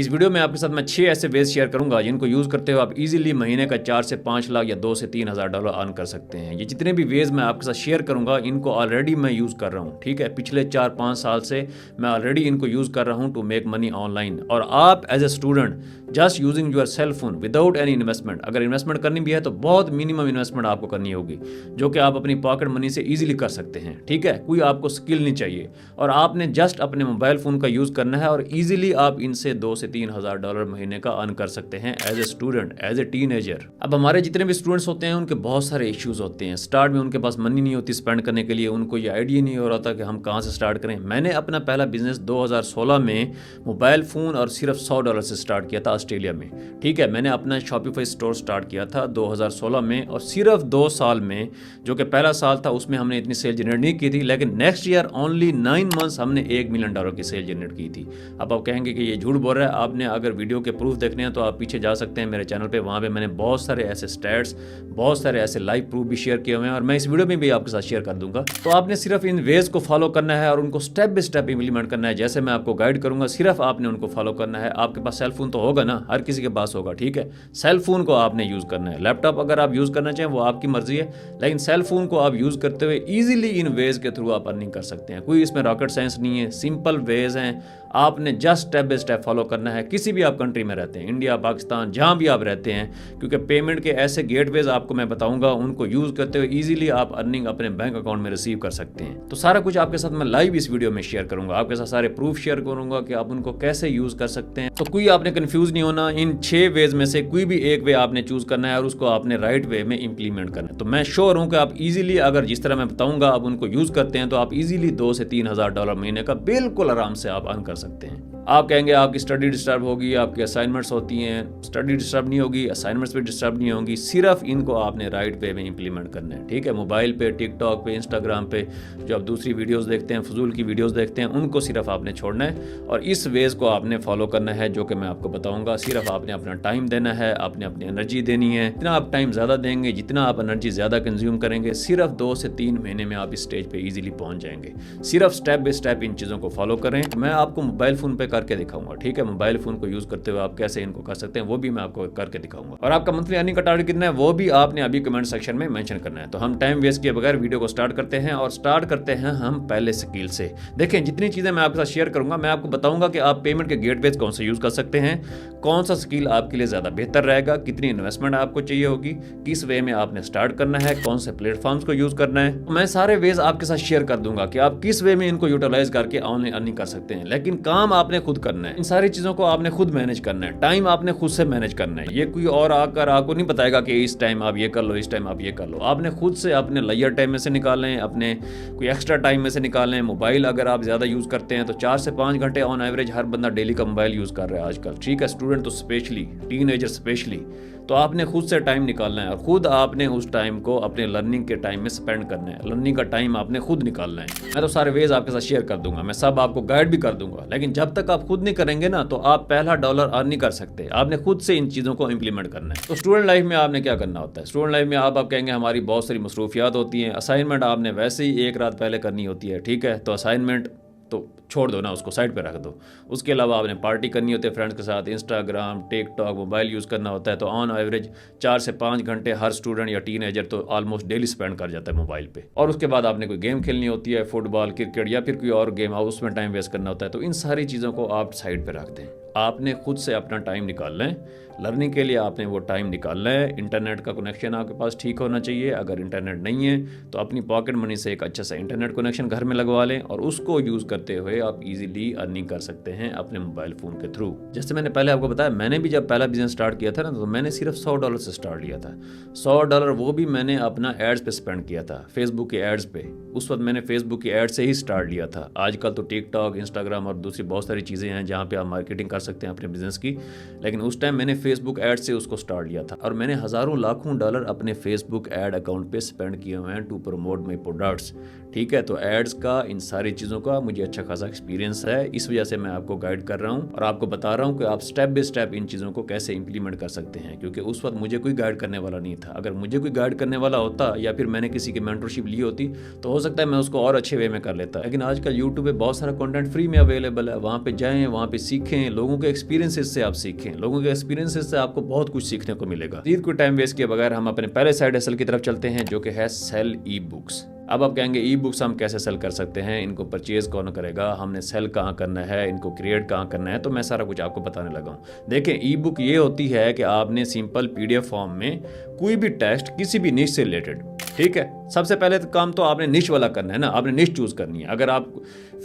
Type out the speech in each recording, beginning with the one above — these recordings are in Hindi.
इस वीडियो में आपके साथ मैं 6 ऐसे वेज शेयर करूंगा जिनको यूज़ करते हुए आप इजीली महीने का 4 से 5 लाख या 2 से 3 हज़ार डॉलर अर्न कर सकते हैं। ये जितने भी वेज मैं आपके साथ शेयर करूंगा इनको ऑलरेडी मैं यूज़ कर रहा हूँ, ठीक है। पिछले 4-5 साल से मैं ऑलरेडी इनको यूज़ कर रहा हूँ टू मेक मनी ऑनलाइन। और आप as a student just using your cell phone without any investment, अगर इन्वेस्टमेंट करनी भी है तो बहुत मिनिमम इन्वेस्टमेंट आपको करनी होगी, जो कि आप अपनी पॉकेट मनी से ईजिली कर सकते हैं, ठीक है। कोई आपको स्किल नहीं चाहिए और आपने जस्ट अपने मोबाइल फ़ोन का यूज़ करना है और ईजिली आप इनसे 2 से 3 हज़ार डॉलर महीने का अर्न कर सकते हैं as a student, as a teenager. अब हमारे जितने भी स्टूडेंट्स होते हैं उनके बहुत सारे इश्यूज होते हैं। स्टार्ट में उनके पास मनी नहीं होती स्पेंड करने के लिए, उनको ये आइडिया नहीं हो रहा था कि हम कहाँ से स्टार्ट करें। मैंने अपना पहला बिजनेस 2016 में मोबाइल फ़ोन और सिर्फ $100 से स्टार्ट किया था ऑस्ट्रेलिया में, ठीक है। मैंने अपना शॉपिफाई स्टोर स्टार्ट किया था 2016 में और सिर्फ 2 साल में, जो कि पहला साल था, उसमें हमने इतनी सेल जनरेट नहीं की थी, लेकिन नेक्स्ट ईयर ओनली 9 मंथ्स हमने $1 मिलियन की सेल जनरेट की थी। अब आप कहेंगे कि ये झूठ बोल रहा है। आपने अगर वीडियो के प्रूफ देखने हैं तो आप पीछे जा सकते हैं मेरे चैनल पे, वहाँ पे मैंने बहुत सारे ऐसे स्टैट्स, बहुत सारे ऐसे लाइव प्रूफ भी शेयर किए हुए हैं और मैं इस वीडियो में भी आपके साथ शेयर कर दूंगा। तो आपने सिर्फ इन वेज को फॉलो करना है और उनको स्टेप बाय स्टेप इंप्लीमेंट करना है, जैसे मैं आपको गाइड करूंगा, सिर्फ आपने उनको फॉलो करना है। आपके पास सेल फोन तो होगा ना, हर किसी के पास होगा, ठीक है। सेल फोन को आपने यूज करना है। लैपटॉप अगर आप यूज करना चाहें वो आपकी मर्जी है, लेकिन सेल फोन को आप यूज करते हुए इजीली इन वेज के थ्रू आप अर्निंग कर सकते हैं। कोई इसमें रॉकेट साइंस नहीं है, सिंपल वेज हैं। आपने just step by step follow करना है। किसी भी आप कंट्री में रहते हैं, इंडिया, पाकिस्तान, जहां भी आप रहते हैं, क्योंकि पेमेंट के ऐसे गेटवेज आपको मैं बताऊंगा, उनको यूज करते हुए इजीली आप अर्निंग अपने बैंक अकाउंट में रिसीव कर सकते हैं। तो सारा कुछ आपके साथ मैं लाइव इस वीडियो में शेयर करूंगा, आपके साथ सारे प्रूफ शेयर करूंगा कि आप उनको कैसे यूज कर सकते हैं। तो कोई आपने कंफ्यूज नहीं होना, इन 6 वेज में से कोई भी एक वे आपने चूज करना है और उसको आपने राइट वे में इंप्लीमेंट करना है। तो मैं श्योर हूं कि आप इजीली, अगर जिस तरह मैं बताऊंगा आप उनको यूज करते हैं, तो आप इजीली 2 से 3 हज़ार डॉलर महीने का बिल्कुल आराम से आप अर्न कर सकते हैं। आप कहेंगे आपकी स्टडी डिस्टर्ब होगी, आपकी असाइनमेंट्स होती हैं, स्टडी डिस्टर्ब नहीं होगी, असाइनमेंट्स भी डिस्टर्ब नहीं होंगी। सिर्फ इनको आपने राइट वे में इंप्लीमेंट करना है, ठीक है। मोबाइल पे, टिकटॉक पे, इंस्टाग्राम पे जो आप दूसरी वीडियोस देखते हैं, फजूल की वीडियोस देखते हैं, उनको सिर्फ आपने छोड़ना है और इस वेज को आपने फॉलो करना है जो कि मैं आपको बताऊंगा। सिर्फ आपने अपना टाइम देना है, आपने अपनी एनर्जी देनी है। जितना आप टाइम ज़्यादा देंगे, जितना आप एनर्जी ज़्यादा कंज्यूम करेंगे, सिर्फ 2 से 3 महीने में आप इस स्टेज पे ईजिली पहुंच जाएंगे। सिर्फ स्टेप बाय स्टेप इन चीज़ों को फॉलो करें। मैं आपको मोबाइल फ़ोन पे करके दिखाऊंगा, ठीक है। मोबाइल फोन को यूज करते हुए आप कैसे इनको कर सकते हैं वो भी मैं आपको करके दिखाऊंगा। और आपका मंथली अर्निंग का टारगेट कितना है वो भी आपने अभी कमेंट सेक्शन में मेंशन करना है। तो हम टाइम वेस्ट किए बगैर वीडियो को स्टार्ट करते हैं और स्टार्ट करते हैं हम पहले स्किल से। देखें, जितनी चीजें मैं आपके साथ शेयर करूंगा, मैं आपको बताऊंगा कि आप पेमेंट के गेटवेज कौन सा यूज कर सकते हैं, कौन सा स्किल आपके लिए ज्यादा बेहतर रहेगा, कितनी इन्वेस्टमेंट आपको चाहिए होगी, किस वे में आपने स्टार्ट करना है, कौन से प्लेटफॉर्म्स को यूज करना है। मैं सारे वेज आपके साथ शेयर कर दूंगा कि आप किस वे में इनको यूटिलाइज करके ऑनलाइन अर्निंग कर सकते हैं। लेकिन काम आपने खुद करना है, इन सारी चीजों को आपने खुद मैनेज करना है। टाइम आपने खुद से मैनेज करना है। ये कोई और आकर आपको नहीं बताएगा कि इस टाइम आप ये कर लो, इस टाइम आप ये कर लो। आपने खुद से अपने लेजर टाइम में से निकालें, अपने कोई एक्स्ट्रा टाइम में से निकालें। मोबाइल अगर आप ज़्यादा यूज़ करते हैं तो 4 से 5 घंटे ऑन एवरेज हर बंदा डेली का मोबाइल यूज़ कर रहा है आजकल, ठीक है। स्टूडेंट तो स्पेशली, टीनेजर स्पेशली। तो आपने खुद से टाइम निकालना है और खुद आपने उस टाइम को अपने लर्निंग के टाइम में स्पेंड करना है। लर्निंग का टाइम आपने खुद निकालना है। मैं तो सारे वेज आपके साथ शेयर कर दूंगा, मैं सब आपको गाइड भी कर दूंगा, लेकिन जब तक आप खुद नहीं करेंगे ना तो आप पहला डॉलर अर्न नहीं कर सकते। आपने खुद से इन चीज़ों को इंप्लीमेंट करना है। तो स्टूडेंट लाइफ में आपने क्या करना होता है? स्टूडेंट लाइफ में आप कहेंगे हमारी बहुत सारी मसरूफियात होती हैं। असाइनमेंट आपने वैसे ही एक रात पहले करनी होती है, ठीक है। तो असाइनमेंट तो छोड़ दो ना, उसको साइड पे रख दो। उसके अलावा आपने पार्टी करनी होती है फ्रेंड्स के साथ, इंस्टाग्राम, टिकटॉक, मोबाइल यूज़ करना होता है। तो ऑन एवरेज 4 से 5 घंटे हर स्टूडेंट या टीनेजर तो ऑलमोस्ट डेली स्पेंड कर जाता है मोबाइल पे। और उसके बाद आपने कोई गेम खेलनी होती है, फुटबॉल, क्रिकेट या फिर कोई और गेम, उसमें टाइम वेस्ट करना होता है। तो इन सारी चीज़ों को आप साइड पर रख दें। आपने खुद से अपना टाइम निकालना है। लर्निंग के लिए आपने वो टाइम निकालना है। इंटरनेट का कनेक्शन आपके पास ठीक होना चाहिए। अगर इंटरनेट नहीं है तो अपनी पॉकेट मनी से एक अच्छा सा इंटरनेट कनेक्शन घर में लगवा लें और उसको यूज़ करते हुए आप इजीली अर्निंग कर सकते हैं अपने मोबाइल फ़ोन के थ्रू। जैसे मैंने पहले आपको बताया, मैंने भी जब पहला बिजनेस स्टार्ट किया था ना, तो मैंने सिर्फ $100 से स्टार्ट लिया था। $100 वो भी मैंने अपना एड्स पे स्पेंड किया था, फेसबुक के एड्स पे। उस वक्त मैंने फेसबुक के एड्स से ही स्टार्ट लिया था। आजकल तो टिकटॉक, इंस्टाग्राम और दूसरी बहुत सारी चीज़ें हैं जहाँ पे आप मार्केटिंग कर सकते हैं अपने बिजनेस की, लेकिन उस टाइम मैंने फेसबुक एड्स से उसको स्टार्ट लिया था। और मैंने हज़ारों लाखों डॉलर अपने फेसबुक एड अकाउंट पे स्पेंड किए हुए हैं टू प्रमोट माई प्रोडक्ट्स, ठीक है। तो एड्स का, इन सारी चीज़ों का मुझे अच्छा खासा एक्सपीरियंस है, इस वजह से मैं आपको गाइड कर रहा हूँ और आपको बता रहा हूँ कि आप स्टेप बाय स्टेप इन चीज़ों को कैसे इंप्लीमेंट कर सकते हैं, क्योंकि उस वक्त मुझे कोई गाइड करने वाला नहीं था। अगर मुझे कोई गाइड करने वाला होता या फिर मैंने किसी की मेंटरशिप ली होती तो हो सकता है मैं उसको और अच्छे वे में कर लेता। लेकिन आजकल यूट्यूब पे बहुत सारा कंटेंट फ्री में अवेलेबल है, वहाँ पे जाएं, वहाँ पे सीखें, लोगों के एक्सपीरियंसेस से आप सीखें, लोगों के एक्सपीरियंसेस से आपको बहुत कुछ सीखने को मिलेगा। जीत कोई टाइम वेस्ट किए बगैर हम अपने पहले साइड हसल की तरफ चलते हैं, जो कि है सेल ई बुक्स। अब आप कहेंगे ई बुक्स हम कैसे सेल कर सकते हैं, इनको परचेज कौन करेगा, हमने सेल कहाँ करना है, इनको क्रिएट कहाँ करना है, तो मैं सारा कुछ आपको बताने लगा हूँ। देखें, ई बुक ये होती है कि आपने सिंपल PDF फॉर्म में कोई भी टेक्स्ट किसी भी निश से रिलेटेड, ठीक है, सबसे पहले तो काम तो आपने निश वाला करना है ना, आपने निश चूज करनी है। अगर आप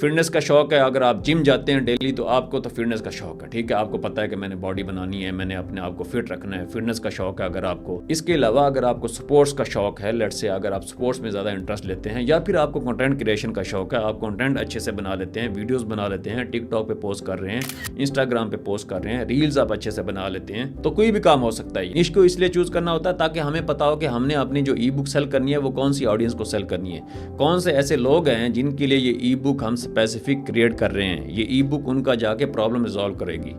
फिटनेस का शौक है, अगर आप जिम जाते हैं डेली तो आपको तो फिटनेस का शौक है, ठीक है, आपको पता है कि मैंने बॉडी बनानी है, मैंने अपने आप को फिट रखना है, फिटनेस का शौक है अगर आपको। इसके अलावा अगर आपको स्पोर्ट्स का शौक है, लेट्स से अगर आप स्पोर्ट्स में ज़्यादा इंटरेस्ट लेते हैं, या फिर आपको कंटेंट क्रिएशन का शौक है, आप कंटेंट अच्छे से बना लेते हैं, वीडियोस बना लेते हैं, टिकटॉक पे पोस्ट कर रहे हैं, इंस्टाग्राम पे पोस्ट कर रहे हैं, रील्स आप अच्छे से बना लेते हैं, तो कोई भी काम हो सकता है। इसको इसलिए चूज करना होता है ताकि हमें पता हो कि हमने अपनी जो ई बुक सेल करनी है वो कौन सी ऑडियंस को सेल करनी है, कौन से ऐसे लोग हैं जिनके लिए ये ई बुक हम स्पेसिफिक क्रिएट कर रहे हैं, ये ई बुक उनका जाके प्रॉब्लम रिजॉल्व करेगी।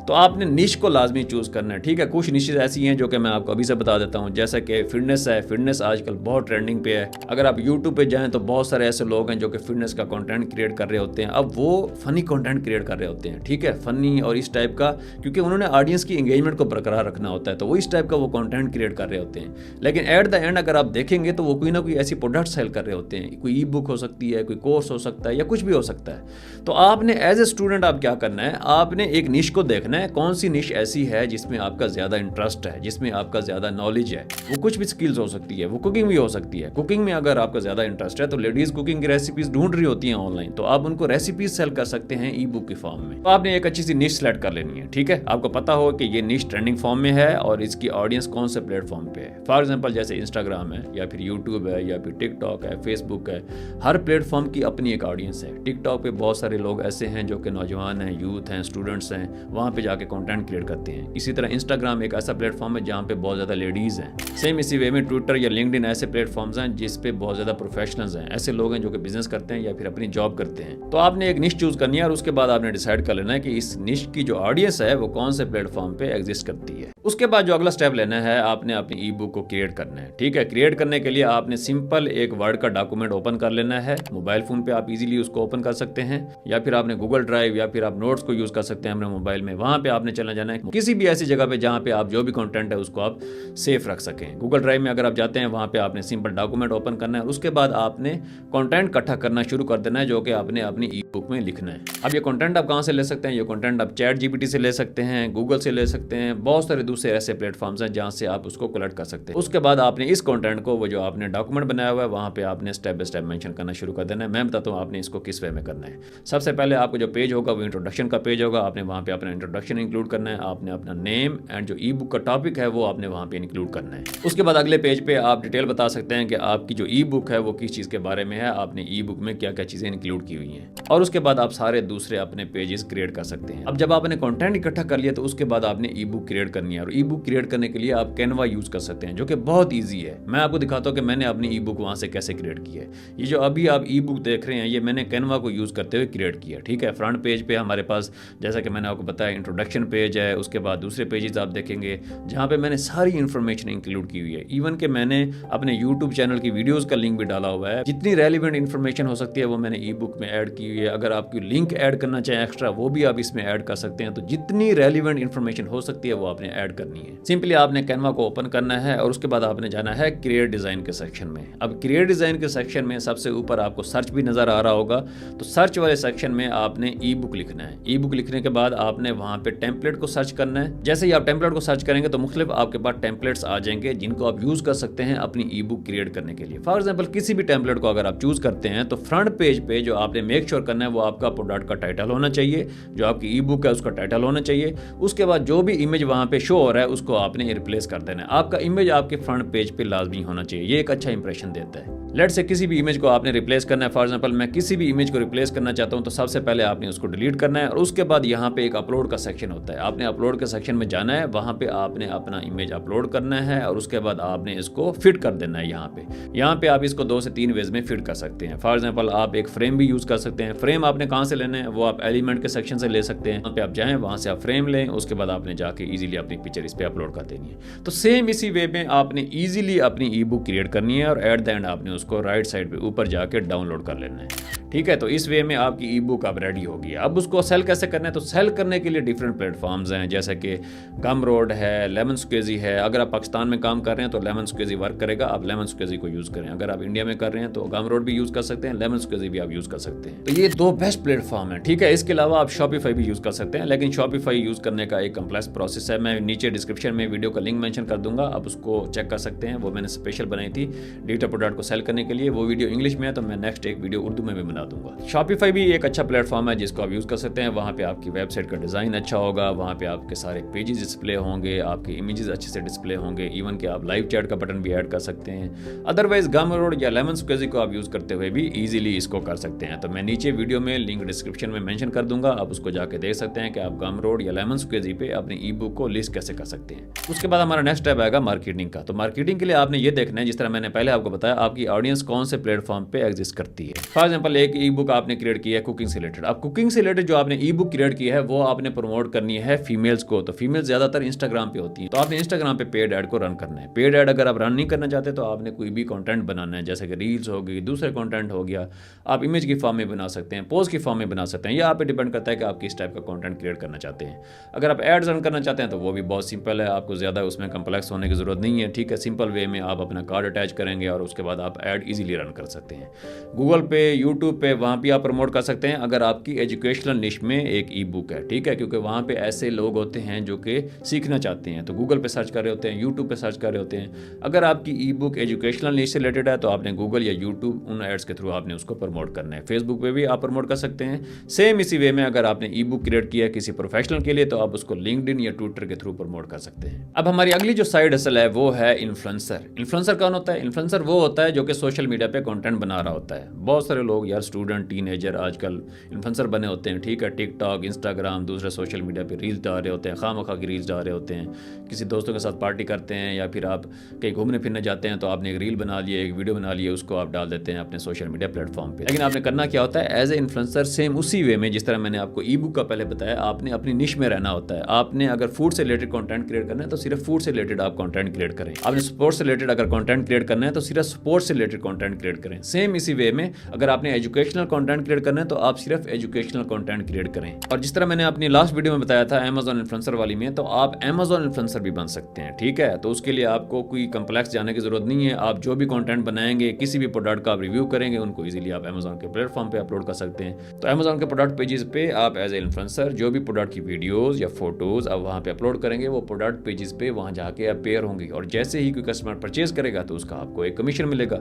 तो आपने निश को लाजमी चूज करना है, ठीक है। कुछ निशेज ऐसी हैं जो कि मैं आपको अभी से बता देता हूँ, जैसा कि फिटनेस है, फिटनेस आजकल बहुत ट्रेंडिंग पे है। अगर आप यूट्यूब पे जाएं तो बहुत सारे ऐसे लोग हैं जो कि फिटनेस का कंटेंट क्रिएट कर रहे होते हैं। अब वो फनी कंटेंट क्रिएट कर रहे होते हैं, ठीक है, फनी और इस टाइप का, क्योंकि उन्होंने ऑडियंस की एंगेजमेंट को बरकरार रखना होता है, तो वो इस टाइप का वो कंटेंट क्रिएट कर रहे होते हैं। लेकिन एट द एंड अगर आप देखेंगे तो वो कोई ना कोई ऐसी प्रोडक्ट सेल कर रहे होते हैं, कोई ई बुक हो सकती है, कोई कोर्स हो सकता है, या कुछ भी हो सकता है। तो आपने एज ए स्टूडेंट आप क्या करना है, आपने एक निश को देखना है, कौन सी निश ऐसी है जिसमें आपका ज्यादा इंटरेस्ट है, जिसमें आपका ज्यादा नॉलेज है। वो कुछ भी स्किल्स हो सकती है, वो कुकिंग भी हो सकती है। कुकिंग में अगर आपका ज्यादा इंटरेस्ट है तो लेडीज कुकिंग की रेसिपीज ढूंढ रही होती हैं ऑनलाइन, तो आप उनको रेसिपीज सेल कर सकते हैं ई बुक के फॉर्म में। तो आपने एक अच्छी सी निश सेलेक्ट कर लेनी है, ठीक है। आपको पता हो कि ये निश ट्रेंडिंग फॉर्म में है और इसकी ऑडियंस कौन से प्लेटफॉर्म पे है। फॉर एग्जांपल जैसे इंस्टाग्राम है, या फिर यूट्यूब है, या फिर टिकटॉक है, फेसबुक है, हर प्लेटफॉर्म की अपनी एक ऑडियंस है। टिकटॉक पे बहुत सारे लोग ऐसे हैं जो कि नौजवान हैं, यूथ हैं, स्टूडेंट्स हैं, वहाँ पे जाके कंटेंट क्रिएट करते हैं। इसी तरह इंस्टाग्राम एक ऐसा प्लेटफॉर्म है जहाँ पे बहुत ज़्यादा लेडीज़ हैं। सेम इसी वे में ट्विटर या लिंक्डइन ऐसे प्लेटफॉर्म्स हैं जिस पे बहुत ज़्यादा प्रोफेशनल्स हैं, ऐसे लोग हैं जो कि बिजनेस करते हैं या फिर अपनी जॉब करते हैं। तो आपने एक निश चूज करनी है और उसके बाद आपने डिसाइड कर लेना है कि इस निश की जो ऑडियंस है वो कौन से प्लेटफॉर्म पे एग्जिस्ट करती है। उसके बाद जो अगला स्टेप लेना है, आपने अपनी ई बुक को क्रिएट करना है, ठीक है। क्रिएट करने के लिए आपने सिंपल एक वर्ड का डॉक्यूमेंट ओपन कर लेना है। मोबाइल फोन पे आप इजीली उसको ओपन कर सकते हैं, या फिर आपने गूगल ड्राइव या फिर आप नोट्स को यूज कर सकते हैं अपने मोबाइल में। वहां पे आपने चला जाना है किसी भी ऐसी जगह पे जहां पे आप जो भी कंटेंट है उसको आप सेफ रख सकें। गूगल ड्राइव में अगर आप जाते हैं वहां पे आपने सिंपल डॉक्यूमेंट ओपन करना है। उसके बाद आपने कंटेंट इकट्ठा करना शुरू कर देना है जो कि आपने अपनी ई बुक में लिखना है। अब ये कंटेंट आप कहां से ले सकते हैं? ये कंटेंट आप चैट जीपीटी से ले सकते हैं, गूगल से ले सकते हैं, बहुत सारे दूसरे ऐसे प्लेटफॉर्म्स हैं जहां से आप उसको कलेक्ट कर सकते हैं। उसके बाद आपने इस कंटेंट को, वो जो आपने डॉक्यूमेंट बनाया हुआ है, वहां पे आपने स्टेप बाय स्टेप मेंशन करना शुरू कर देना है। मैं बताता हूं आपने इसको किस वे में करना है। सबसे पहले आपको जो पेज होगा वो इंट्रोडक्शन का पेज होगा। आपने वहां पे अपना इंट्रोडक्शन इंक्लूड करना है, आपने अपना नेम एंड जो ई बुक का टॉपिक है वो आपने वहां पे इंक्लूड करना है। उसके बाद अगले पेज पे आप डिटेल बता सकते हैं कि आपकी जो ई बुक है वो किस चीज़ के बारे में है, आपने ई बुक में क्या क्या चीज़ें इंक्लूड की हुई हैं, और उसके बाद आप सारे दूसरे अपने पेजेस क्रिएट कर सकते हैं। अब जब आपने कंटेंट इकट्ठा कर लिया तो उसके बाद आपने ई बुक क्रिएट करनी है, और ई बुक क्रिएट करने के लिए आप कैनवा यूज कर सकते हैं जो कि बहुत ईजी है। मैं आपको दिखाता हूँ कि मैंने अपनी ई बुक वहाँ से कैसे क्रिएट की है। ये जो अभी आप ई बुक देख रहे हैं ये मैंने कैनवा को यूज़ करते हुए क्रिएट किया, ठीक है। फ्रंट पेज पे हमारे पास, जैसा कि मैंने आपको बताया, इंट्रोडक्शन पेज है। उसके बाद दूसरे पेजेस आप देखेंगे जहाँ पे मैंने सारी इन्फॉर्मेशन इंक्लूड की हुई है। इवन कि मैंने अपने यूट्यूब चैनल की वीडियोस का लिंक भी डाला हुआ है। जितनी रेलिवेंट इन्फॉर्मेशन हो सकती है वो मैंने ई बुक में ऐड की हुई है। अगर आपकी लिंक ऐड करना चाहें एक्स्ट्रा वो भी आप इसमें ऐड कर सकते हैं। तो जितनी रेलिवेंट इन्फॉर्मेशन हो सकती है वो आपने ऐड करनी है। सिंपली आपने कैनवा को ओपन करना है और उसके बाद आपने जाना है क्रिएट डिजाइन के सेक्शन में। अब क्रिएट डिजाइन के सेक्शन में सबसे ऊपर आपको सर्च भी नजर आ रहा होगा, तो सर्च वाले सेक्शन में आपने ई बुक लिखना है। ई बुक लिखने के बाद आपने वहां पे टेम्पलेट को सर्च करना है। जैसे ही आप टेम्पलेट को सर्च करेंगे तो मुख्तलिफ आपके पास टेम्पलेट्स आ जाएंगे जिनको आप यूज कर सकते हैं अपनी ई बुक क्रिएट करने के लिए। फॉर एग्जाम्पल किसी भी टेम्पलेट को अगर आप चूज करते हैं तो फ्रंट पेज पे जो आपने मेक श्योर करना है वो आपका प्रोडक्ट का टाइटल होना चाहिए, जो आपकी ई बुक है उसका टाइटल होना चाहिए। उसके बाद जो भी इमेज वहां पे शो हो रहा है उसको आपने रिप्लेस कर देना है। आपका इमेज आपके फ्रंट पेज पे लाजमी होना चाहिए, ये एक अच्छा इंप्रेशन देता है। लेट से किसी भी इमेज को आपने रिप्लेस करना है, फॉर एग्जांपल मैं किसी भी इमेज को रिप्लेस करना चाहता हूं तो सबसे पहले आपने उसको डिलीट करना है और उसके बाद यहाँ पे एक अपलोड का सेक्शन होता है। आपने अपलोड के सेक्शन में जाना है, वहाँ पे आपने अपना इमेज अपलोड करना है और उसके बाद आपने इसको फिट कर देना है। यहाँ पे आप इसको 2 से 3 वेज में फिट कर सकते हैं। फॉर एग्जाम्पल आप एक फ्रेम भी यूज कर सकते हैं। फ्रेम आपने कहाँ से लेना है वो आप एलिमेंट के सेक्शन से ले सकते हैं। वहाँ पे आप जाएं, वहाँ से आप फ्रेम लें, उसके बाद आपने जाके इजीली अपनी पिक्चर इस पे अपलोड कर देनी है। तो सेम इसी वे में आपने इजीली अपनी ई बुक क्रिएट करनी है और एट द एंड आपने उसको राइट साइड पे ऊपर जाके डाउनलोड कर लेना है। ठीक है, तो इस वे में आपकी ई बुक अब रेडी होगी। अब उसको सेल कैसे करना है, तो सेल करने के लिए डिफरेंट प्लेटफॉर्म्स हैं, जैसे कि गमरोड है, लेमन स्क्वेजी है। अगर आप पाकिस्तान में काम कर रहे हैं तो लेमन स्क्वेजी वर्क करेगा, आप लेमन स्क्वेजी को यूज़ करें। अगर आप इंडिया में कर रहे हैं तो गमरोड भी यूज़ कर सकते हैं, लेमन स्क्वेजी भी आप यूज़ कर सकते हैं। तो ये 2 बेस्ट प्लेटफॉर्म है। ठीक है, इसके अलावा आप शॉपिफाई भी यूज़ कर सकते हैं, लेकिन शॉपिफाई यूज़ करने का एक कम्प्लेक्स प्रोसेस है। मैं नीचे डिस्क्रिप्शन में वीडियो का लिंक मेंशन कर दूंगा, आप उसको चेक कर सकते हैं। वो मैंने स्पेशल बनाई थी डिजिटल प्रोडक्ट को सेल करने के लिए। वो वीडियो इंग्लिश में है तो मैं नेक्स्ट एक वीडियो उर्दू में भी बना दूंगा। शॉपिफाई भी एक अच्छा प्लेटफॉर्म है जिसको आप यूज़ कर सकते हैं। वहाँ पे आपकी वेबसाइट का डिज़ाइन अच्छा होगा, वहाँ पे आपके सारे पेजेस डिस्प्ले होंगे, आपके इमेजेस अच्छे से डिस्प्ले होंगे, इवन कि आप लाइव चैट का बटन भी ऐड कर सकते हैं। अदरवाइज गमरोड या लेमन स्क्वेजी को आप यूज़ करते हुए भी इजीली इसको कर सकते हैं। तो मैं नीचे वीडियो में लिंक डिस्क्रिप्शन में मेंशन कर दूंगा, आप उसको जाके देख सकते हैं कि आप गमरोड या लेमन स्क्वेजी पे अपनी ई बुक को लिस्ट कैसे कर सकते हैं। उसके बाद हमारा नेक्स्ट स्टेप आएगा मार्केटिंग का। तो मार्केटिंग के लिए आपने ये देखना है, जिस तरह मैंने पहले आपको बताया, आपकी ऑडियंस कौन से प्लेटफॉर्म पे एग्जिस्ट करती है। फॉर एग्जाम्पल एक ई बुक आपने क्रिएट की है कुकिंग से रिलेटेड। अब कुकिंग से रिलेटेड जो आपने ई बुक क्रिएट की है वो आपने प्रमोट करनी है फीमेल्स को। तो फीमेल ज्यादातर इंस्टाग्राम पे होती है, तो आपने इंस्टाग्राम पे पेड ऐड को रन करना है। पेड ऐड अगर आप रन नहीं करना चाहते तो आपने कोई भी कंटेंट बनाना है, जैसे कि रील्स हो गई, दूसरे कंटेंट हो गया, आप इमेज की फॉर्म में बना सकते हैं, पोस्ट की फॉर्म में बना सकते हैं। यह आप पे डिपेंड करता है कि आप किस टाइप का कंटेंट क्रिएट करना चाहते हैं। अगर आप एड्स रन करना चाहते हैं तो वो भी बहुत सिंपल है, आपको ज़्यादा उसमें कम्प्लेक्स होने की जरूरत नहीं है। ठीक है, सिंपल वे में आप अपना कार्ड अटैच करेंगे और उसके बाद आप ऐड इजीली रन कर सकते हैं। गूगल पे, यूट्यूब पे, वहाँ भी आप प्रमोट कर सकते हैं अगर आपकी एजुकेशनल निश में एक ई बुक है। ठीक है, क्योंकि वहाँ पे ऐसे लोग होते हैं जो कि सीखना चाहते हैं, तो गूगल पे सर्च कर रहे होते हैं, यूट्यूब पे सर्च कर रहे होते हैं। अगर आपकी ई बुक एजुकेशनल निश से रिलेटेड है तो आपने गूगल या यूट्यूब उन एड्स के थ्रू आपने उसको प्रमोट करना है। फेसबुक पे भी आप प्रमोट कर सकते हैं। सेम इसी वे में अगर आपने ई बुक क्रिएट किया है किसी प्रोफेशनल के लिए तो आप उसको लिंक्डइन या ट्विटर के थ्रू प्रमोट कर सकते हैं। अब हमारी अगली जो साइड हसल है वो है इन्फ्लुएंसर। इन्फ्लुएंसर कौन होता है? इन्फ्लुएंसर वो होता है जो कि सोशल मीडिया पे कंटेंट बना रहा होता है। बहुत सारे लोग यार, स्टूडेंट, टीनेजर आजकल इन्फ्लुएंसर बने होते हैं। ठीक है, टिकटॉक, इंस्टाग्राम, दूसरे सोशल मीडिया पे रील्स डाल रहे होते हैं, खामखा की रील्स डाल रहे होते हैं। किसी दोस्तों के साथ पार्टी करते हैं या फिर आप कहीं घूमने फिरने जाते हैं तो आपने एक रील बना लिया, एक वीडियो बना लिया, उसको आप डाल देते हैं अपने सोशल मीडिया प्लेटफॉर्म पे। लेकिन आपने करना क्या होता है एज ए इन्फ्लुएंसर, सेम उसी वे में जिस तरह मैंने आपको ई बुक का पहले बताया, आपने अपनी निश में रहना होता है। आपने अगर फूड से रिलेटेड कंटेंट क्रिएट करना है तो सिर्फ फूड से रिलेटेड आप कंटेंट क्रिएट करें। आपने स्पोर्ट्स से रिलेटेड अगर कंटेंट क्रिएट करना है तो सिर्फ स्पोर्ट्स से रिलेटेड कंटेंट क्रिएट करें। सेम इसी वे में अगर आपने एजुकेशनल कंटेंट क्रिएट करना है तो आप सिर्फ एजुकेशनल कंटेंट क्रिएट करें। और जिस तरह मैंने अपनी लास्ट वीडियो में बताया था अमेज़न इन्फ्लुएंसर वाली में, तो आप अमेज़न इन्फ्लुएंसर भी बन सकते हैं। ठीक है, तो उसके लिए आपको कोई कम्प्लेक्स जाने की जरूरत नहीं है। आप जो भी कंटेंट बनाएंगे, किसी भी प्रोडक्ट का आप रिव्यू करेंगे, उनको इजीली आप अमेज़न के प्लेटफॉर्म पे अपलोड कर सकते हैं। तो अमेज़न के प्रोडक्ट पेजेस पे आप एज ए इन्फ्लुएंसर जो भी प्रोडक्ट की वीडियोस या फोटोज आप वहाँ पे अपलोड करेंगे, वो प्रोडक्ट पेजेस पे वहाँ जाके अपेयर होंगी और जैसे ही कोई कस्टमर परचेज करेगा तो उसका आपको एक कमीशन मिलेगा।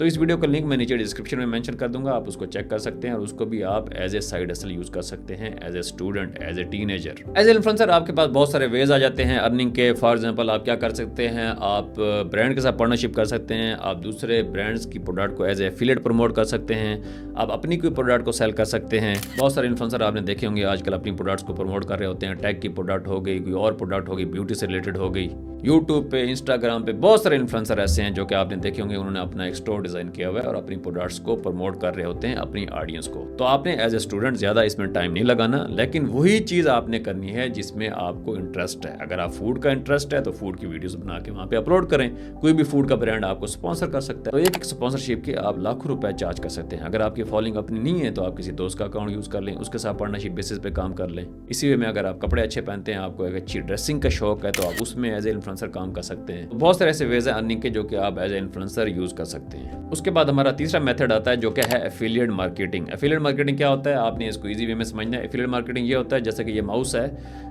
तो इस वीडियो का लिंक मैं नीचे डिस्क्रिप्शन में मेंशन कर दूंगा, आप उसको चेक कर सकते हैं और उसको भी आप as a side hustle use कर सकते हैं, as a student, as a teenager. As a influencer आपके पास बहुत सारे वेज आ जाते हैं अर्निंग के। फॉर एग्जांपल आप क्या कर सकते हैं, आप ब्रांड के साथ पार्टनरशिप कर सकते हैं, आप दूसरे ब्रांड्स की प्रोडक्ट को एज ए एफिलिएट प्रमोट कर सकते हैं, आप अपनी कोई प्रोडक्ट को सेल कर सकते हैं। बहुत सारे इन्फ्लुएंसर आपने देखे होंगे आजकल अपनी प्रोडक्ट्स को प्रमोट कर रहे होते हैं। टैग की प्रोडक्ट हो गई, कोई और प्रोडक्ट हो गई, ब्यूटी से रिलेटेड हो गई। यूट्यूब पे, इंस्टाग्राम पे बहुत सारे इन्फ्लुएंसर ऐसे हैं जो कि आपने देखे होंगे, उन्होंने अपना एक स्टोर डिजाइन किया हुआ है और अपनी प्रोडक्ट्स को प्रमोट कर रहे होते हैं अपनी ऑडियंस को। तो आपने एज ए स्टूडेंट ज़्यादा इसमें टाइम नहीं लगाना, लेकिन वही चीज़ आपने करनी है जिसमें आपको इंटरेस्ट है। अगर आप फूड का इंटरेस्ट है तो फूड की वीडियोस बना के वहाँ पे अपलोड करें। कोई भी फूड का ब्रांड आपको स्पॉन्सर कर सकता है, तो एक स्पॉन्सरशिप के आप लाखों रुपए चार्ज कर सकते हैं। अगर आपकी फॉलोइंग अपनी नहीं है तो आप किसी दोस्त का अकाउंट यूज़ कर लें, उसके साथ पार्टनरशिप बेसिस पे काम कर लें। इसी वे में अगर आप कपड़े अच्छे पहनते हैं, आपको एक अच्छी ड्रेसिंग का शौक है, तो आप उसमें एज ए इन्फ्लुएंसर काम कर सकते हैं। तो बहुत सारे ऐसे वेज है अर्निंग के जो कि आप एज ए इन्फ्लुएंसर यूज़ कर सकते हैं। उसके बाद हमारा तीसरा मेथड आता है जो कि है एफिलिएट मार्केटिंग। एफिलिएट मार्केटिंग क्या होता है, आपने इसको इजी वे में समझना है। एफिलिएट मार्केटिंग ये होता है जैसे कि ये माउस है,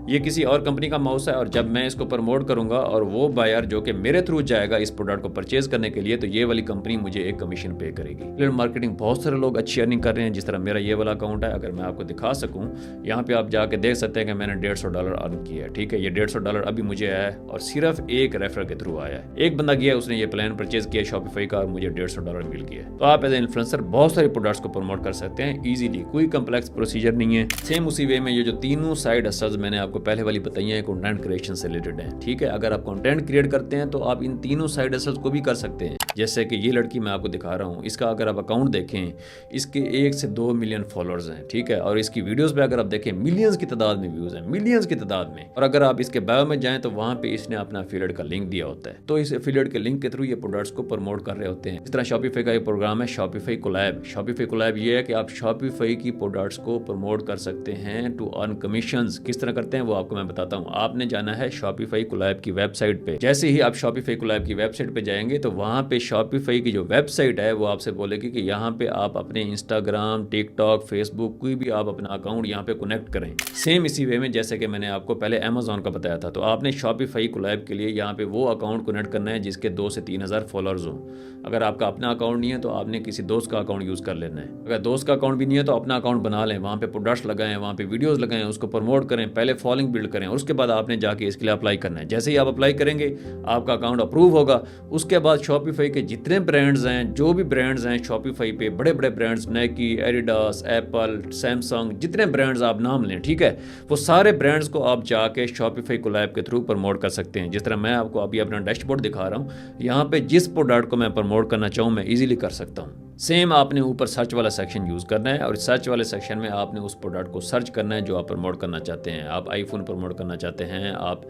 ये किसी और कंपनी का माउस है और जब मैं इसको प्रमोट करूंगा और वो बायर जो कि मेरे थ्रू जाएगा इस प्रोडक्ट को परचेज करने के लिए, तो ये वाली कंपनी मुझे एक कमीशन पे करेगी। एफिलिएट मार्केटिंग बहुत सारे लोग अच्छी अर्निंग कर रहे हैं, जिस तरह मेरा ये वाला अकाउंट है। अगर मैं आपको दिखा सकूं, यहाँ पे आप जाके देख सकते हैं कि मैंने $150 अर्न किया है। ठीक है, ये $150 अभी मुझे आया है और सिर्फ एक रेफर के थ्रू आया है। एक बंदा गया, उसने ये प्लान परचेज किया शॉपिफाई का और मुझे $150 $150 मिल गया। तो आप एज ए इन्फ्लुएंसर बहुत सारे प्रोडक्ट्स को प्रमोट कर सकते हैं इजीली, कोई कम्प्लेक्स प्रोसीजर नहीं है। सेम उसी वे में ये जो तीनों साइड हसल्स मैंने आपको पहले वाली बताई है कंटेंट क्रिएशन से रिलेटेड है, ठीक है। अगर आप कंटेंट क्रिएट करते हैं तो आप इन तीनों साइड हसल्स को भी कर सकते हैं। जैसे कि ये लड़की मैं आपको दिखा रहा हूँ, इसका अगर आप अकाउंट देखें, इसके 1 से 2 मिलियन फॉलोअर्स हैं, ठीक है। और इसकी वीडियोस पे अगर आप देखें मिलियंस की तादाद में व्यूज हैं, मिलियंस की तादाद में। और अगर आप इसके बायो में जाएं तो वहाँ पे इसने अपना एफिलिएट का लिंक दिया होता है, तो इस एफिलिएट के लिंक के थ्रू ये प्रोडक्ट्स को प्रमोट कर रहे होते हैं। इस तरह शॉपिफाई का एक प्रोग्राम है शॉपिफाई कोलैब। शॉपिफाई कोलैब ये है कि आप शॉपिफाई की प्रोडक्ट्स को प्रमोट कर सकते हैं टू अर्न कमीशंस। किस तरह करते हैं वो आपको मैं बताता हूँ। आपने जाना है शॉपिफाई कोलैब की वेबसाइट पे। जैसे ही आप शॉपिफाई कोलैब की वेबसाइट पे जाएंगे तो वहाँ पे शॉपिफाई की जो वेबसाइट है वो आपसे बोलेगी कि यहाँ पे आप अपने इंस्टाग्राम, टिकटॉक, फेसबुक कोई भी आप अपना अकाउंट यहाँ पे कनेक्ट करें। सेम इसी वे में जैसे कि मैंने आपको पहले अमेजोन का बताया था, तो आपने शॉपिफाई कोलैब के लिए यहाँ पे वो अकाउंट कनेक्ट करना है जिसके 2 से 3 हज़ार फॉलोअर्स हों। अगर आपका अपना अकाउंट नहीं है तो आपने किसी दोस्त का अकाउंट यूज़ कर लेना है। अगर दोस्त का अकाउंट भी नहीं है तो अपना अकाउंट बना लें, वहाँ पे प्रोडक्ट्स लगाएं, वहाँ पे वीडियोस लगाएं, उसको प्रमोट करें, पहले फॉलोइंग बिल्ड करें और उसके बाद आपने जाके इसके लिए अप्लाई करना है। जैसे ही आप अप्लाई करेंगे आपका अकाउंट अप्रूव होगा। उसके बाद शॉपिफाई के जितने ब्रांड्स हैं, जो भी ब्रांड्स हैं शॉपिफाई पे, बड़े बड़े brands, Nike, Adidas, Apple, Samsung, जितने ब्रांड्स आप नाम लें, ठीक है, वो सारे ब्रांड्स को आप जाके शॉपिफाई कोलैब के थ्रू प्रमोट कर सकते हैं। जिस तरह मैं आपको अभी अपना डैशबोर्ड दिखा रहा हूँ, यहाँ पे जिस प्रोडक्ट को मैं प्रमोट करना चाहूँ मैं इजीली कर सकता हूँ। सेम आपने ऊपर सर्च वाला सेक्शन यूज़ करना है और सर्च वाले सेक्शन में आपने उस प्रोडक्ट को सर्च करना है जो आप प्रमोट करना चाहते हैं। आप आईफोन प्रमोट करना चाहते हैं, आप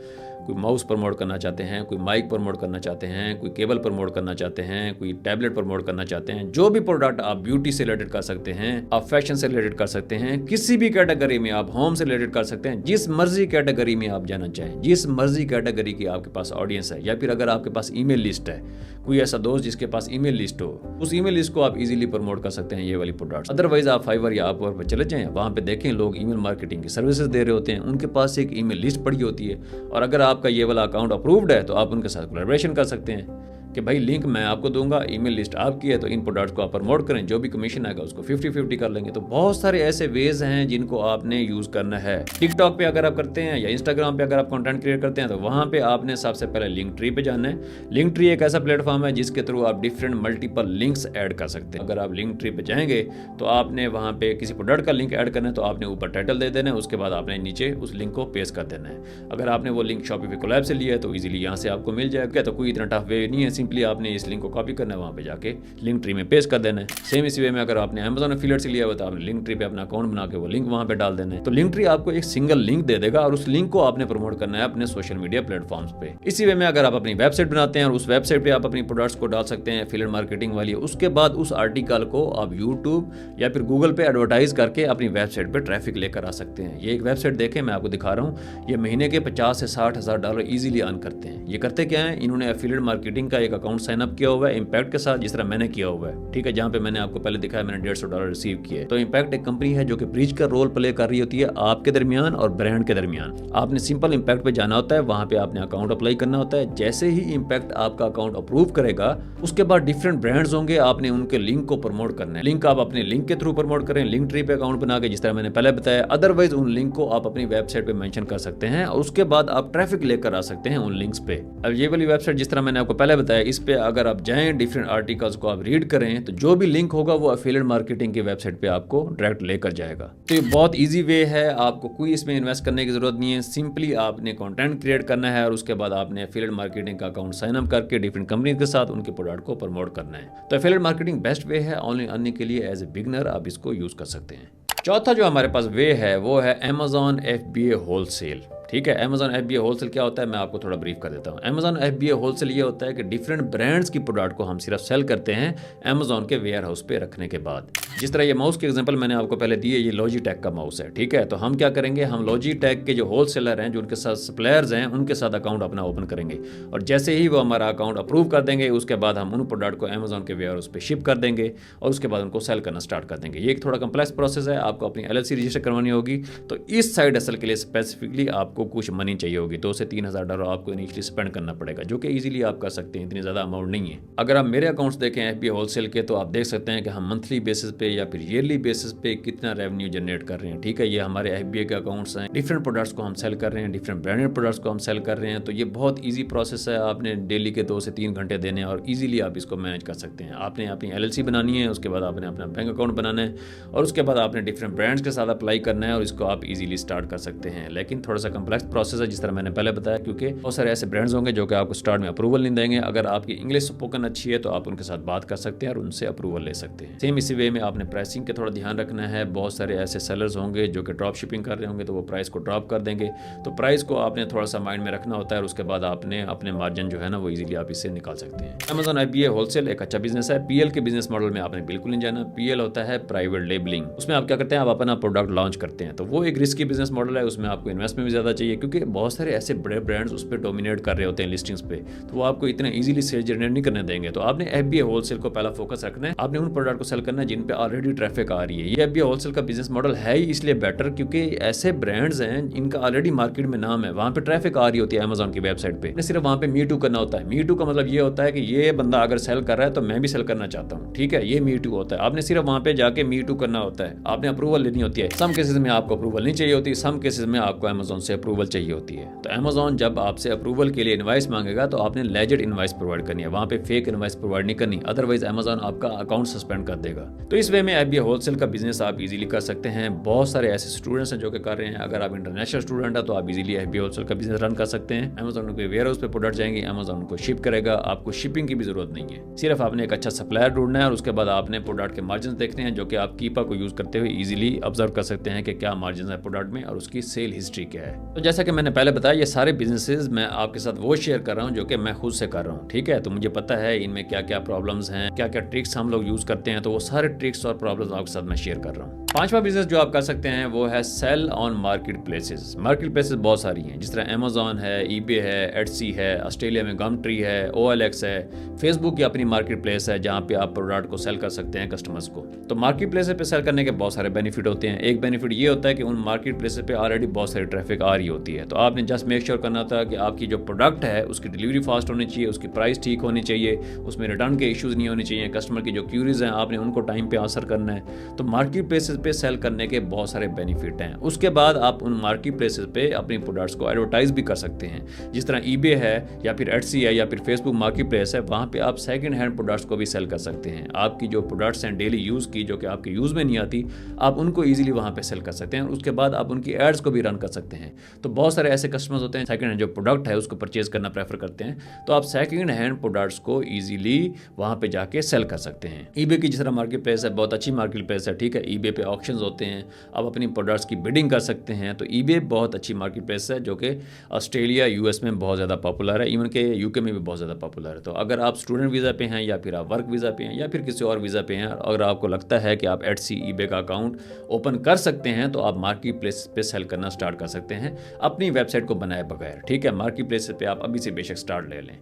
कोई माउस प्रमोट करना चाहते हैं, कोई माइक प्रमोट करना चाहते हैं, कोई केबल प्रमोट करना चाहते हैं, कोई टैबलेट प्रमोट करना चाहते हैं, जो भी प्रोडक्ट आप ब्यूटी से रिलेटेड कर सकते हैं, आप फैशन से रिलेटेड कर सकते हैं, किसी भी कैटेगरी में आप होम से रिलेटेड कर सकते हैं, जिस मर्जी कैटेगरी में आप जाना चाहें, जिस मर्जी कैटेगरी की आपके पास ऑडियंस है, या फिर अगर आपके पास ईमेल लिस्ट है, कोई ऐसा दोस्त जिसके पास ईमेल लिस्ट हो, उस ईमेल लिस्ट को आप इजीली प्रमोट कर सकते हैं ये वाली प्रोडक्ट्स। अदरवाइज आप फाइवर या अपवर्क पर चले जाएं, वहाँ पे देखें लोग ईमेल मार्केटिंग की सर्विसेज दे रहे होते हैं, उनके पास एक ईमेल लिस्ट पड़ी होती है और अगर आपका ये वाला अकाउंट अप्रूव्ड है तो आप उनके साथ कोलैबोरेशन कर सकते हैं कि भाई लिंक मैं आपको दूंगा, ईमेल लिस्ट आपकी है, तो इन प्रोडक्ट्स को आप प्रमोट करें, जो भी कमीशन आएगा उसको 50-50 कर लेंगे। तो बहुत सारे ऐसे वेज हैं जिनको आपने यूज़ करना है। टिकटॉक पे अगर आप करते हैं या इंस्टाग्राम पे अगर आप कंटेंट क्रिएट करते हैं तो वहाँ पे आपने सबसे पहले लिंक ट्री पे जाना है। लिंक ट्री एक ऐसा प्लेटफॉर्म है जिसके थ्रू आप डिफरेंट मल्टीपल लिंक्स ऐड कर सकते हैं। अगर आप लिंक ट्री पे जाएंगे तो आपने वहाँ पे किसी प्रोडक्ट का लिंक ऐड करना है तो आपने ऊपर टाइटल दे देना है, उसके बाद आपने नीचे उस लिंक को पेस्ट कर देना है। अगर आपने वो लिंक शॉपिफाई कोलैब से लिया है तो ईजिली यहाँ से आपको मिल जाएगा। तो कोई इतना टफ वे नहीं है, सिंपली आपने इस लिंक को कॉपी करना है, वहाँ पे जाके लिंक ट्री में पेस्ट कर देना है। सेम इसी वे में अगर आपने अमेजॉन एफिलिएट से लिया हुआ तो आपने लिंक ट्री पे अपना अकाउंट बना के वो लिंक वहाँ पे डाल देना है। तो लिंक ट्री आपको एक सिंगल लिंक दे देगा और उस लिंक को आपने प्रमोट करना है अपने सोशल मीडिया प्लेटफॉर्म्स पे। इसी वे में अगर आप अपनी वेबसाइट बनाते हैं और उस वेबसाइट पे आप अपनी प्रोडक्ट्स को डाल सकते हैं एफिलिएट मार्केटिंग वाली, उसके बाद उस आर्टिकल को आप यूट्यूब या फिर गूगल पे एडवर्टाइज करके अपनी वेबसाइट पे ट्रैफिक लेकर आ सकते हैं। ये एक वेबसाइट देखें, मैं आपको दिखा रहा हूँ, ये महीने के 50 से 60 हज़ार डॉलर ईजिली अर्न करते हैं। ये करते क्या है, इन्होंने एफिलिएट मार्केटिंग का एक अकाउंट साइन अप किया हुआ है इंपैक्ट के साथ, जिस तरह मैंने किया हुआ है, ठीक है, जहां पे मैंने आपको पहले दिखाया मैंने $150 रिसीव किए। तो इंपैक्ट एक कंपनी है जो कि ब्रिज का रोल प्ले कर रही होती है आपके दरमियान और ब्रांड के दरमियान। आपने सिंपल इंपैक्ट पे जाना होता है, वहां पे आपने अकाउंट अप्लाई करना होता है। जैसे ही इंपैक्ट आपका अकाउंट अप्रूव करेगा उसके बाद डिफरेंट ब्रांड्स होंगे, आपने उनके लिंक को प्रमोट करना है। लिंक आप अपने लिंक के थ्रू प्रमोट करें, लिंक ट्री पे अकाउंट बना के, जिस तरह मैंने पहले बताया। अदरवाइज उन लिंक को आप अपनी वेबसाइट पे मेंशन कर सकते हैं और उसके बाद आप ट्रैफिक लेकर आ सकते हैं उन लिंक्स पे। अब ये वाली वेबसाइट जिस तरह मैंने आपको पहले बताया, इस पे अगर आप जाएं, डिफरेंट आर्टिकल्स को आप रीड करें, तो जो भी लिंक होगा वो एफिलिएट मार्केटिंग की वेबसाइट पे आपको डायरेक्ट लेकर जाएगा। तो ये बहुत इजी वे है, आपको कोई इसमें इन्वेस्ट करने की जरूरत नहीं है। सिंपली आपने कंटेंट क्रिएट करना है और उसके बाद आपने एफिलिएट मार्केटिंग का अकाउंट साइन अप करके डिफरेंट कंपनी के साथ उनके प्रोडक्ट को प्रमोट करना है। तो एफिलिएट मार्केटिंग बेस्ट वे है ऑनलाइन अर्निंग के लिए। एज ए बिगनर आप इसको यूज कर सकते हैं। चौथा जो हमारे पास वे है वो है अमेजॉन FBA होलसेल। ठीक है, अमेजॉन FBA होलसेल क्या होता है मैं आपको थोड़ा ब्रीफ कर देता हूँ। अमेजॉन FBA होलसेल ये होता है कि डिफरेंट ब्रांड्स की प्रोडक्ट को हम सिर्फ सेल करते हैं अमेजॉन के वेयर हाउस पे रखने के बाद। जिस तरह ये माउस के एग्जांपल मैंने आपको पहले दिए, ये लॉजिटेक का माउस है, ठीक है। तो हम क्या करेंगे, हम लॉजिटेक के जो होलसेलर हैं, जो उनके साथ सप्लायर्स हैं, उनके साथ अकाउंट अपना ओपन करेंगे और जैसे ही वो हमारा अकाउंट अप्रूव कर देंगे उसके बाद हम उन प्रोडक्ट को अमेजॉन के वेयर हाउस पे शिप कर देंगे और उसके बाद उनको सेल करना स्टार्ट कर देंगे। ये एक थोड़ा कम्प्लेक्स प्रोसेस है, आपको अपनी LLC रजिस्टर करवानी होगी। तो इस साइड हसल के लिए स्पेसिफिकली आपको कुछ मनी चाहिए होगी, $2 से 3 हज़ार आपको इनिशियली स्पेंड करना पड़ेगा, जो कि इजीली आप कर सकते हैं, इतनी ज़्यादा अमाउंट नहीं है। अगर आप मेरे अकाउंट्स देखें FBA होलसेल के, तो आप देख सकते हैं कि हम मंथली बेसिस पे या फिर ईयरली बेसिस पे कितना रेवेन्यू जनरेट कर रहे हैं। ठीक है, ये हमारे FBA के अकाउंट्स हैं, डिफरेंट प्रोडक्ट्स को हम सेल कर रहे हैं, डिफरेंट ब्रांडेड प्रोडक्ट्स को हम सेल कर रहे हैं। तो ये बहुत ईजी प्रोसेस है, आपने डेली के 2 से 3 घंटे देने हैं और ईजिली आप इसको मैनेज कर सकते हैं। आपने अपनी LLC बनानी है, उसके बाद आपने अपना बैंक अकाउंट बनाना है और उसके बाद आपने डिफरेंट ब्रांड्स के साथ अप्लाई करना है और इसको आप ईजिली स्टार्ट कर सकते हैं। लेकिन थोड़ा सा कम्प्लेक्स प्रोसेस है, जिस तरह मैंने पहले बताया, क्योंकि बहुत सारे ऐसे ब्रांड्स होंगे जो कि आपको स्टार्ट में अप्रूवल नहीं देंगे। अगर आपकी इंग्लिश स्पोकन अच्छी है तो आप उनके साथ बात कर सकते हैं और उनसे अप्रूवल ले सकते हैं। सेम इसी वे में आपने प्राइसिंग का थोड़ा ध्यान रखना है। बहुत सारे ऐसे सेलर्स होंगे जो कि ड्रॉप शिपिंग कर रहे होंगे तो वो प्राइस को ड्रॉप कर देंगे, तो प्राइस को आपने थोड़ा सा माइंड में रखना होता है और उसके बाद आपने अपने मार्जिन जो है ना वो इजीली आप इससे निकाल सकते हैं। Amazon FBA होलसेल एक अच्छा बिजनेस है। PL के बिजनेस मॉडल में आपने बिल्कुल नहीं जाना। PL होता है प्राइवेट लेबलिंग। उसमें आप क्या करते हैं, आप अपना प्रोडक्ट लॉन्च करते हैं, तो वो एक रिस्की बिजनेस मॉडल है। उसमें आपको इन्वेस्टमेंट भी ज़्यादा चाहिए क्योंकि बहुत सारे ऐसे बड़े ब्रांड्स उस पर डोमिनेट कर रहे होते हैं लिस्टिंग्स पे, तो वो आपको इतना ईजिली सेल जनरेट नहीं करने देंगे। तो आपने FBA होलसेल को पहला फोकस रखना है। आपने उन प्रोडक्ट को सेल करना है जिन पे ऑलरेडी ट्रैफिक आ रही है। ये FBA होलसेल का बिजनेस मॉडल है ही इसलिए बेटर क्योंकि ऐसे ब्रांड्स हैं इनका ऑलरेडी मार्केट में नाम है, वहाँ पे ट्रैफिक आ रही होती है Amazon की वेबसाइट पे। सिर्फ वहाँ पे मी टू करना होता है। मी टू का मतलब ये होता है कि ये बंदा अगर सेल कर रहा है तो मैं भी सेल करना चाहता हूँ। ठीक है, ये मी टू होता है। आपने सिर्फ वहाँ पे जाके मी टू करना होता है, आपने अप्रूवल लेनी होती है। सम केसेस में आपको अप्रूवल नहीं चाहिए होती, सम केसेस में आपको Amazon से अप्रूवल चाहिए होती है। तो Amazon जब आपसे अप्रूवल के लिए इनवाइस मांगेगा तो आपने लेजिट इनवाइस प्रोवाइड करनी है, वहाँ पे फेक इनवाइस प्रोवाइड नहीं करनी, अदरवाइज Amazon आपका अकाउंट सस्पेंड कर देगा। तो इस वे में FBA होलसेल का बिजनेस आप इजीली कर सकते हैं। बहुत सारे ऐसे स्टूडेंट्स हैं जो कि कर रहे हैं। अगर आप इंटरनेशनल स्टूडेंट है तो आप इजीली FBA होलसेल का बिजनेस रन कर सकते हैं। Amazon के वेयर हाउस पे प्रोडक्ट जाएंगे, Amazon उनको शिप करेगा, आपको शिपिंग की भी जरूरत नहीं है। सिर्फ आपने एक अच्छा सप्लायर ढूंढना है और उसके बाद आपने प्रोडक्ट के मार्जिन देखने हैं जो कि आप कीपा को यूज करते हुए इजीली ऑब्जर्व कर सकते हैं कि क्या मार्जिन है प्रोडक्ट में और उसकी सेल हिस्ट्री क्या है। तो जैसा कि मैंने पहले बताया, ये सारे बिजनेसेस मैं आपके साथ वो शेयर कर रहा हूँ जो कि मैं खुद से कर रहा हूँ। ठीक है, तो मुझे पता है इनमें क्या क्या प्रॉब्लम्स हैं, क्या क्या ट्रिक्स हम लोग यूज करते हैं, तो वो सारे ट्रिक्स और प्रॉब्लम्स आपके साथ मैं शेयर कर रहा हूँ। पांचवा बिजनेस जो आप कर सकते हैं वो है sell on market places. Market places बहुत सारी हैं, जिस तरह Amazon है, eBay है, Etsy है, ऑस्ट्रेलिया में गमट्री है, OLX है, फेसबुक की अपनी मार्केट प्लेस है जहाँ पे आप प्रोडक्ट को सेल कर सकते हैं कस्टमर्स को। तो मार्केट प्लेसेस पे सेल करने के बहुत सारे बेनिफिट होते हैं। एक बेनिफिट ये होता है कि उन मार्केट प्लेसेस पे ऑलरेडी बहुत सारी ट्रैफिक आ रही होती है, तो आपने जस्ट मेक श्योर करना था कि आपकी जो प्रोडक्ट है उसकी डिलीवरी फास्ट होनी चाहिए, उसकी प्राइस ठीक होनी चाहिए, उसमें रिटर्न के इश्यूज नहीं होने चाहिए, कस्टमर की जो क्यूरीज हैं आपने उनको टाइम पे आंसर करना है। तो मार्केट प्लेसेस पे सेल करने के बहुत सारे बेनिफिट हैं। उसके बाद आप उन मार्केट प्लेसेस पे अपनी प्रोडक्ट्स को एडवर्टाइज भी कर सकते हैं, जिस तरह eBay है या फिर Etsy है या फिर फेसबुक मार्केट प्लेस है, वहाँ पे आप सेकंड हैंड प्रोडक्ट्स को भी सेल कर सकते हैं। आपकी जो प्रोडक्ट्स हैं डेली यूज़ की जो कि आपके यूज़ में नहीं आती, आप उनको ईजिली वहाँ पे सेल कर सकते हैं और उसके बाद आप उनकी एड्स को भी रन कर सकते हैं। तो बहुत सारे ऐसे कस्टमर्स होते हैं सेकंड हैंड जो प्रोडक्ट है उसको परचेज करना प्रेफर करते हैं, तो आप सेकंड हैंड प्रोडक्ट्स को ईजिली वहाँ पे जाके सेल कर सकते हैं। eBay की जिस तरह मार्केट प्लेस है बहुत अच्छी मार्केट प्लेस है। ठीक है, eBay पे ऑक्शंस होते हैं, आप अपनी प्रोडक्ट्स की बिडिंग कर सकते हैं। तो eBay बहुत अच्छी मार्केट प्लेस है जो कि ऑस्ट्रेलिया US में बहुत ज़्यादा पॉपुलर है, इवन के UK में भी बहुत ज़्यादा पॉपुलर है। तो अगर आप स्टूडेंट वीज़ा पे हैं या फिर आप वर्क वीज़ा पे हैं या फिर किसी और वीज़ा पे हैं, अगर आपको लगता है कि आप Etsy eBay का अकाउंट ओपन कर सकते हैं तो आप मार्केट प्लेस पे सेल करना स्टार्ट कर सकते हैं अपनी वेबसाइट को बनाए बगैर। ठीक है, मार्केट प्लेस पे आप अभी से बेशक स्टार्ट ले लें।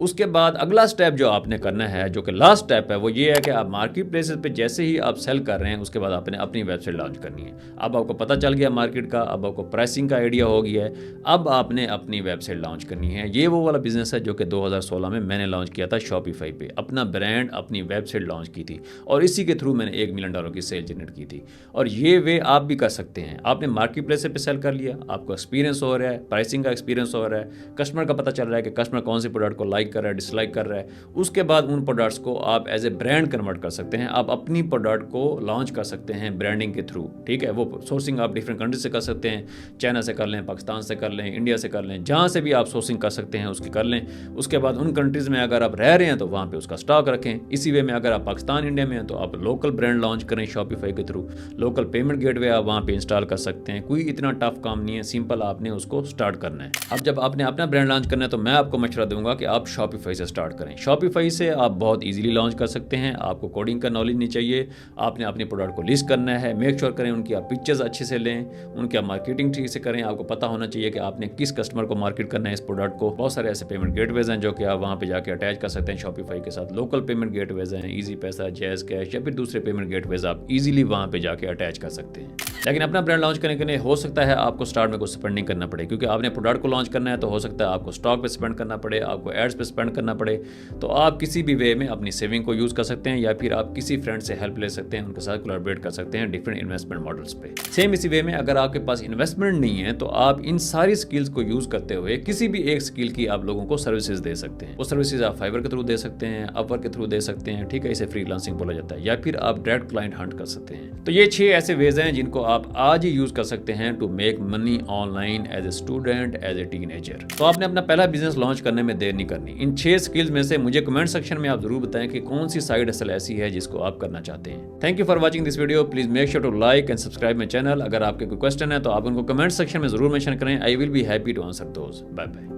उसके बाद अगला स्टेप जो आपने करना है, जो कि लास्ट स्टेप है, वो ये है कि आप मार्केट प्लेसेस पे जैसे ही आप सेल कर रहे हैं उसके बाद आपने अपनी वेबसाइट लॉन्च करनी है। अब आपको पता चल गया मार्केट का, अब आपको प्राइसिंग का आइडिया हो गया है, अब आपने अपनी वेबसाइट लॉन्च करनी है। ये वो वाला बिजनेस है जो कि 2016 में मैंने लॉन्च किया था शॉपिफाई पे, अपना ब्रांड अपनी वेबसाइट लॉन्च की थी और इसी के थ्रू मैंने $1 मिलियन की सेल जनरेट की थी। और ये वे आप भी कर सकते हैं। आपने मार्केट प्लेस पे सेल कर लिया, आपको एक्सपीरियंस हो रहा है, प्राइसिंग का एक्सपीरियंस हो रहा है, कस्टमर का पता चल रहा है कि कस्टमर कौन सी प्रोडक्ट को लाइक कर रहा है, डिसलाइक कर रहा है। उसके बाद उन प्रोडक्ट्स को आप एज ए ब्रांड कन्वर्ट कर सकते हैं, आप अपनी प्रोडक्ट को लॉन्च कर सकते हैं ब्रांडिंग के थ्रू। ठीक है, वो सोर्सिंग आप डिफरेंट कंट्री से कर सकते हैं, चाइना से कर लें, पाकिस्तान से कर लें, इंडिया से कर लें, जहाँ से भी आप सोर्सिंग कर सकते हैं उसकी कर लें। उसके बाद उन कंट्रीज़ में अगर आप रह रहे हैं तो वहाँ पे उसका स्टॉक रखें। इसी वे में अगर आप पाकिस्तान इंडिया में हैं तो आप लोकल ब्रांड लॉन्च करें शॉपिफाई के थ्रू, लोकल पेमेंट गेटवे आप वहाँ पे इंस्टॉल कर सकते हैं। कोई इतना टफ काम नहीं है, सिंपल आपने उसको स्टार्ट करना है। अब जब आपने अपना ब्रांड लॉन्च करना है तो मैं आपको मशवरा दूंगा कि आप शॉपिफाई से स्टार्ट करें। शॉपिफाई से आप बहुत इजीली लॉन्च कर सकते हैं। आपको कोडिंग का नॉलेज नहीं चाहिए, आपने अपने प्रोडक्ट को लिस्ट करना है, मेक श्योर करें उनकी आप पिक्चर्स अच्छे से लें, उनकी आप मार्केटिंग ठीक से करें। आपको पता होना चाहिए कि आपने किस कस्टमर को मार्केट करना है इस प्रोडक्ट को। बहुत सारे ऐसे पेमेंट गेटवेज हैं जो कि आप वहाँ पे जाके अटैच कर सकते हैं शॉपिफाई के साथ। लोकल पेमेंट गेटवेज हैं, ईजी पैसा, जैज़ कैश या फिर दूसरे पेमेंट गेटवेज आप इजीली वहाँ पे जाके अटैच कर सकते हैं। लेकिन अपना ब्रांड लॉन्च करने के लिए हो सकता है आपको स्टार्ट में कुछ स्पेंडिंग करना पड़े, क्योंकि आपने प्रोडक्ट को लॉन्च करना है तो हो सकता है आपको स्टॉक पे स्पेंड करना पड़े, आपको एड्स पे स्पेंड करना पड़े। तो आप किसी भी वे में अपनी सेविंग को यूज़ कर सकते हैं या फिर आप किसी फ्रेंड से हेल्प ले सकते हैं, उनके साथ कोलैबोरेट कर सकते हैं डिफरेंट इन्वेस्टमेंट मॉडल्स पे। सेम इसी वे में अगर आपके पास इन्वेस्टमेंट नहीं है तो आप इन सारी स्किल्स को यूज़ करते हुए किसी भी एक स्किल की आप लोगों को सर्विसेज दे सकते हैं। वो सर्विसेज आप फाइवर के थ्रू दे सकते हैं, अपवर्क के थ्रू दे सकते हैं, ठीक है, इसे फ्रीलांसिंग बोला जाता है, या फिर आप डायरेक्ट क्लाइंट हंट कर सकते हैं। तो ये 6 ऐसे वेज हैं जिनको आप आज ही यूज कर सकते हैं to make money online as a student, as a teenager. तो आपने अपना पहला बिजनेस लॉन्च करने में देर नहीं करनी। इन 6 स्किल्स में से मुझे कमेंट सेक्शन में आप जरूर बताएं कि कौन सी साइड हसल ऐसी है जिसको आप करना चाहते हैं। Thank you for watching this video. Please make sure to like and subscribe my channel. अगर आपके कोई क्वेश्चन है तो आप उनको कमेंट सेक्शन में जरूर मेंशन करें। I will be happy to answer those. Bye bye.